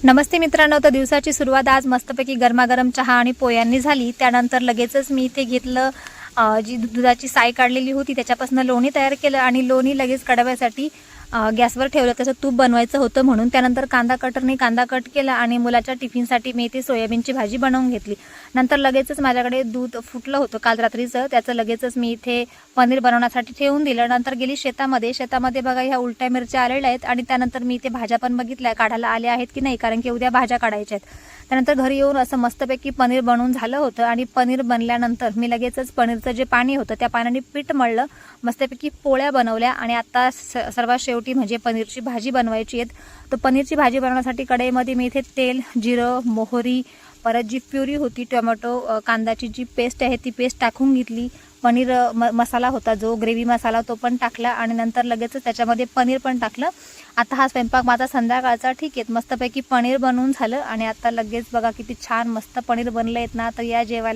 नमस्ते मित्रांनो, तर दिवसाची सुरुवात आज मस्तपैकी गरमागरम चहा आणि पोह्यांनी झाली। त्यानंतर लगेचच मी इथे घेतलं जी दुधाची साय काढलेली होती त्याच्यापासून लोणी तयार केलं आणि लोणी लगेच कढवायसाठी गॅसवर ठेवलं। त्याचं तूप बनवायचं होतं म्हणून। त्यानंतर कांदा कटरने कांदा कट केला आणि मुलाच्या टिफिनसाठी मी इथे सोयाबीनची भाजी बनवून घेतली। नंतर लगेचच माझ्याकडे दूध फुटलं होतं काल रात्रीचं, त्याचं लगेचच मी इथे पनीर बनवण्यासाठी ठेवून दिलं। नंतर गेली शेतामध्ये बघा ह्या उलट्या मिरच्या आलेल्या आहेत आणि त्यानंतर मी इथे भाज्या पण बघितल्या काढायला आल्या आहेत की नाही, कारण की उद्या भाज्या काढायच्या आहेत। त्यानंतर घरी येऊन असं मस्तपैकी पनीर बनवून झालं होतं आणि पनीर बनल्यानंतर मी लगेचच पनीरचं जे पाणी होतं त्या पाण्याने पीठ मळलं, मस्तपैकी पोळ्या बनवल्या आणि आता सर्वात शेवटी म्हणजे पनीरची भाजी बनवायची आहे। तर पनीरची भाजी बनवण्यासाठी कढईमध्ये मी इथे तेल, जिरं, मोहरी, परत जी प्युरी होती टोमॅटो कांद्याची जी पेस्ट आहे ती पेस्ट टाकून घेतली। पनीर मसाला होता जो ग्रेव्ही मसाला तो पण टाकला आणि नंतर लगेचच त्याच्यामध्ये पनीर पण टाकलं। आता हा स्वयंपाक माझा संध्याकाळचा ठीक आहे। मस्तपैकी पनीर बनवून झालं आणि आता लगेच बघा किती छान मस्त पनीर बनलं आहेत ना, तर या जेवायला